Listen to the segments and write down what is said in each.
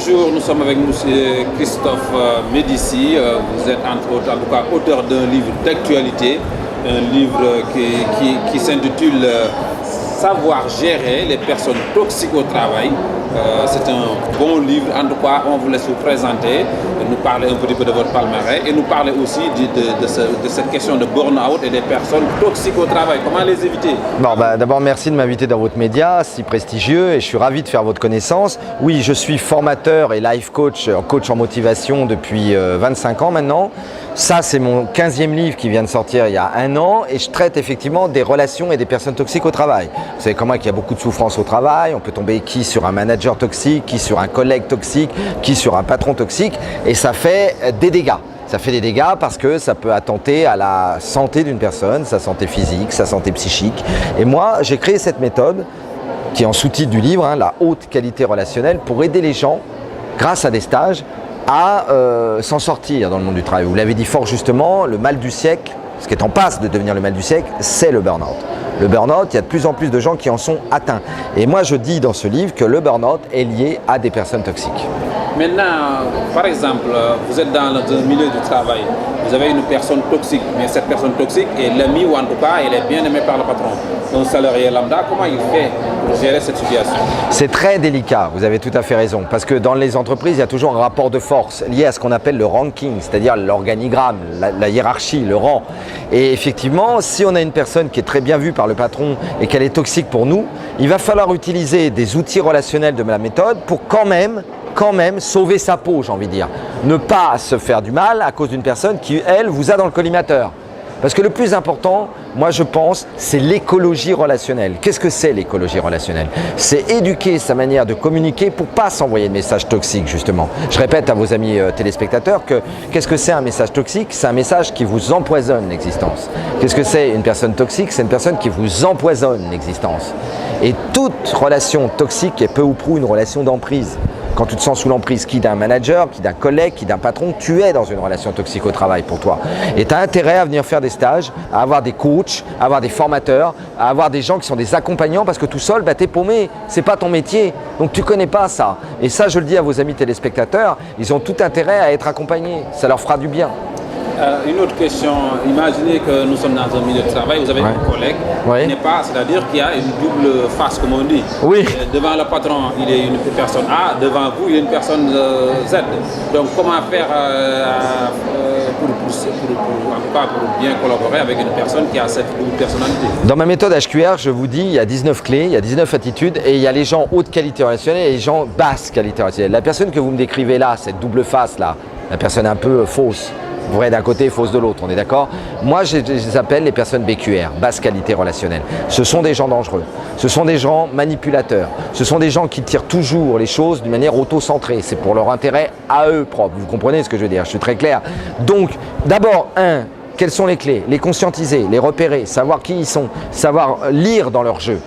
Bonjour, nous sommes avec M. Christophe Médici. Vous êtes entre autres en tout cas auteur d'un livre d'actualité, un livre qui s'intitule Savoir gérer les personnes toxiques au travail. C'est un bon livre, en tout cas on vous laisse vous présenter, nous parler un petit peu de votre palmarès et nous parler aussi de cette question de burn-out et des personnes toxiques au travail, comment les éviter? Bon, d'abord merci de m'inviter dans votre média si prestigieux et je suis ravi de faire votre connaissance. Oui, je suis formateur et life coach, coach en motivation depuis 25 ans maintenant. Ça c'est mon 15e livre qui vient de sortir il y a un an et je traite effectivement des relations et des personnes toxiques au travail. Vous savez comment il y a beaucoup de souffrance au travail, on peut tomber qui sur un manager toxique, qui sur un collègue toxique, qui sur un patron toxique et ça fait des dégâts. Ça fait des dégâts parce que ça peut attenter à la santé d'une personne, sa santé physique, sa santé psychique. Et moi, j'ai créé cette méthode qui est en sous-titre du livre, la haute qualité relationnelle, pour aider les gens, grâce à des stages, à s'en sortir dans le monde du travail. Vous l'avez dit fort justement, le mal du siècle, ce qui est en passe de devenir le mal du siècle, c'est le burn-out. Le burn-out, il y a de plus en plus de gens qui en sont atteints. Et moi, je dis dans ce livre que le burn-out est lié à des personnes toxiques. Maintenant, par exemple, vous êtes dans le milieu du travail, vous avez une personne toxique, mais cette personne toxique est l'ami ou en tout cas, elle est bien aimée par le patron. Un salarié lambda, comment il fait pour gérer cette situation? C'est très délicat, vous avez tout à fait raison, parce que dans les entreprises, il y a toujours un rapport de force lié à ce qu'on appelle le ranking, c'est-à-dire l'organigramme, la hiérarchie, le rang. Et effectivement, si on a une personne qui est très bien vue par le patron et qu'elle est toxique pour nous, il va falloir utiliser des outils relationnels de la méthode pour quand même sauver sa peau, j'ai envie de dire. Ne pas se faire du mal à cause d'une personne qui, elle, vous a dans le collimateur. Parce que le plus important, moi je pense, c'est l'écologie relationnelle. Qu'est-ce que c'est l'écologie relationnelle? C'est éduquer sa manière de communiquer pour ne pas s'envoyer de messages toxiques, justement. Je répète à vos amis téléspectateurs que qu'est-ce que c'est un message toxique? C'est un message qui vous empoisonne l'existence. Qu'est-ce que c'est une personne toxique? C'est une personne qui vous empoisonne l'existence. Et toute relation toxique est peu ou prou une relation d'emprise. Quand tu te sens sous l'emprise, qui d'un manager, qui d'un collègue, qui d'un patron, tu es dans une relation toxique au travail pour toi. Et tu as intérêt à venir faire des stages, à avoir des coachs, à avoir des formateurs, à avoir des gens qui sont des accompagnants parce que tout seul, t'es paumé, c'est pas ton métier. Donc tu connais pas ça. Et ça, je le dis à vos amis téléspectateurs, ils ont tout intérêt à être accompagnés. Ça leur fera du bien. Une autre question, imaginez que nous sommes dans un milieu de travail, vous avez un collègue qui n'est pas, c'est-à-dire qu'il y a une double face comme on dit. Oui. Devant le patron, il est une personne A, devant vous, il est une personne Z. Donc comment faire pour bien collaborer avec une personne qui a cette double personnalité? Dans ma méthode HQR, je vous dis, il y a 19 clés, il y a 19 attitudes et il y a les gens haute qualité relationnelle et les gens basse qualité relationnelle. La personne que vous me décrivez là, cette double face là, la personne un peu fausse, vrai d'un côté, fausse de l'autre, on est d'accord? Moi, je les appelle les personnes BQR, basse qualité relationnelle. Ce sont des gens dangereux, ce sont des gens manipulateurs, ce sont des gens qui tirent toujours les choses d'une manière auto-centrée. C'est pour leur intérêt à eux propres. Vous comprenez ce que je veux dire? Je suis très clair. Donc, d'abord, quelles sont les clés? Les conscientiser, les repérer, savoir qui ils sont, savoir lire dans leur jeu.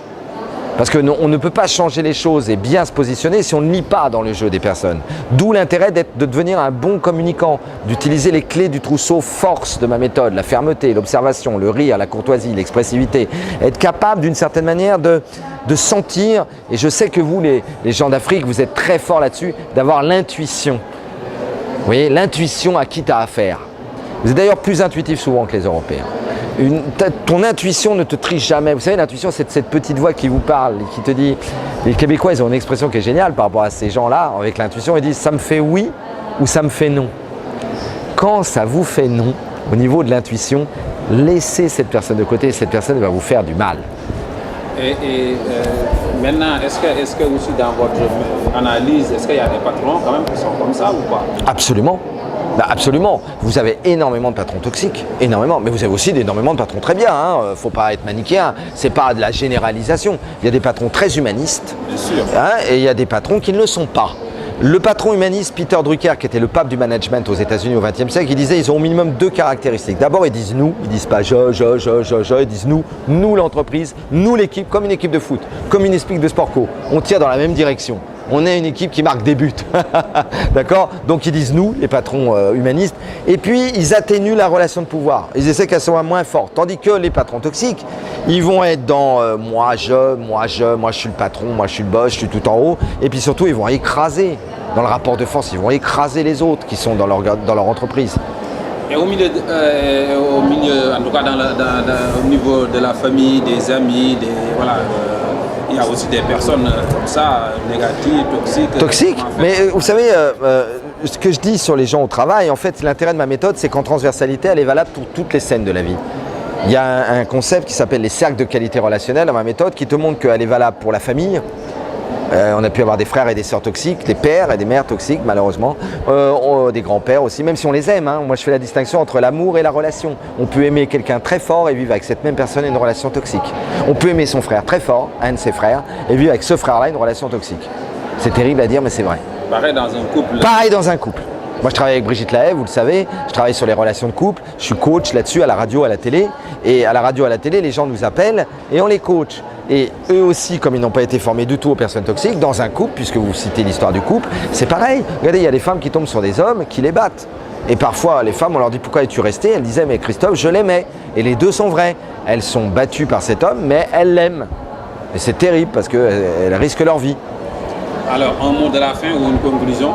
Parce qu'on ne peut pas changer les choses et bien se positionner si on ne lit pas dans le jeu des personnes. D'où l'intérêt de devenir un bon communicant, d'utiliser les clés du trousseau force de ma méthode, la fermeté, l'observation, le rire, la courtoisie, l'expressivité. Être capable d'une certaine manière de sentir, et je sais que vous, les gens d'Afrique, vous êtes très forts là-dessus, d'avoir l'intuition. Vous voyez, l'intuition à qui tu as affaire. Vous êtes d'ailleurs plus intuitif souvent que les Européens. Ton intuition ne te triche jamais. Vous savez, l'intuition, c'est cette petite voix qui vous parle et qui te dit… Les Québécois, ils ont une expression qui est géniale par rapport à ces gens-là, avec l'intuition, ils disent « ça me fait oui » ou « ça me fait non ». Quand ça vous fait non, au niveau de l'intuition, laissez cette personne de côté, cette personne va vous faire du mal. Maintenant, est-ce que aussi dans votre analyse, est-ce qu'il y a des patrons quand même qui sont comme ça ou pas? Absolument. Absolument. Vous avez énormément de patrons toxiques, énormément. Mais vous avez aussi énormément de patrons très bien. Faut pas être manichéen. C'est pas de la généralisation. Il y a des patrons très humanistes. Bien sûr. Et il y a des patrons qui ne le sont pas. Le patron humaniste Peter Drucker, qui était le pape du management aux États-Unis au XXe siècle, il disait ils ont au minimum 2 caractéristiques. D'abord, ils disent nous, ils disent pas ils disent nous l'entreprise, nous l'équipe, comme une équipe de foot, comme une équipe de sport co. On tire dans la même direction. On est une équipe qui marque des buts. D'accord? Donc ils disent nous, les patrons humanistes. Et puis ils atténuent la relation de pouvoir. Ils essaient qu'elle soit moins forte. Tandis que les patrons toxiques, ils vont être dans moi je suis le patron, moi je suis le boss, je suis tout en haut. Et puis surtout, ils vont écraser. dans le rapport de force, ils vont écraser les autres qui sont dans leur entreprise. Et au milieu, en tout cas au niveau de la famille, des amis, il y a aussi des personnes comme ça, négatives, toxiques. Toxiques. Mais vous savez, ce que je dis sur les gens au travail, en fait, l'intérêt de ma méthode, c'est qu'en transversalité, elle est valable pour toutes les scènes de la vie. Il y a un concept qui s'appelle les cercles de qualité relationnelle dans ma méthode qui te montre qu'elle est valable pour la famille. On a pu avoir des frères et des sœurs toxiques, des pères et des mères toxiques malheureusement, des grands-pères aussi, même si on les aime. Hein. Moi je fais la distinction entre l'amour et la relation. On peut aimer quelqu'un très fort et vivre avec cette même personne une relation toxique. On peut aimer son frère très fort, un de ses frères, et vivre avec ce frère-là une relation toxique. C'est terrible à dire mais c'est vrai. Pareil dans un couple. Pareil dans un couple. Moi je travaille avec Brigitte Lahaye, vous le savez, je travaille sur les relations de couple, je suis coach là-dessus à la radio, à la télé, et à la radio, à la télé, les gens nous appellent et on les coach. Et eux aussi, comme ils n'ont pas été formés du tout aux personnes toxiques, dans un couple, puisque vous citez l'histoire du couple, c'est pareil. Regardez, il y a des femmes qui tombent sur des hommes qui les battent. Et parfois, les femmes, on leur dit pourquoi es-tu resté? Elles disaient mais Christophe, je l'aimais. Et les deux sont vrais. Elles sont battues par cet homme, mais elles l'aiment. Et c'est terrible parce qu'elles risquent leur vie. Alors, un mot de la fin ou une conclusion?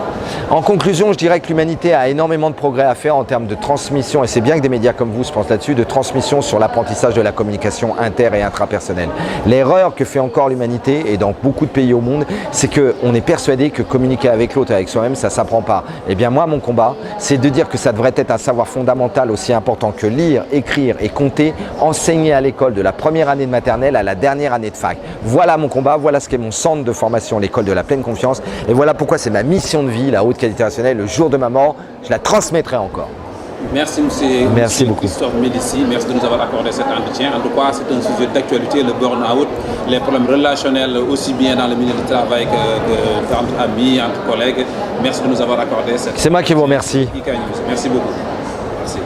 En conclusion, je dirais que l'humanité a énormément de progrès à faire en termes de transmission, et c'est bien que des médias comme vous se pensent là-dessus, de transmission sur l'apprentissage de la communication inter- et intrapersonnelle. L'erreur que fait encore l'humanité, et dans beaucoup de pays au monde, c'est qu'on est persuadé que communiquer avec l'autre et avec soi-même, ça ne s'apprend pas. Eh bien moi, mon combat, c'est de dire que ça devrait être un savoir fondamental aussi important que lire, écrire et compter, enseigner à l'école de la première année de maternelle à la dernière année de fac. Voilà mon combat, voilà ce qu'est mon centre de formation, l'école de la pleine confiance, et voilà pourquoi c'est ma mission de vie, la haute qualité relationnelle. Le jour de ma mort, je la transmettrai encore. Merci, monsieur. Merci beaucoup. Christophe Médici, merci de nous avoir accordé cet entretien. En tout cas, c'est un sujet d'actualité, le burn-out, les problèmes relationnels, aussi bien dans le milieu du travail que entre amis, entre collègues. Merci de nous avoir accordé cet entretien. C'est moi qui vous remercie. Merci beaucoup. Merci.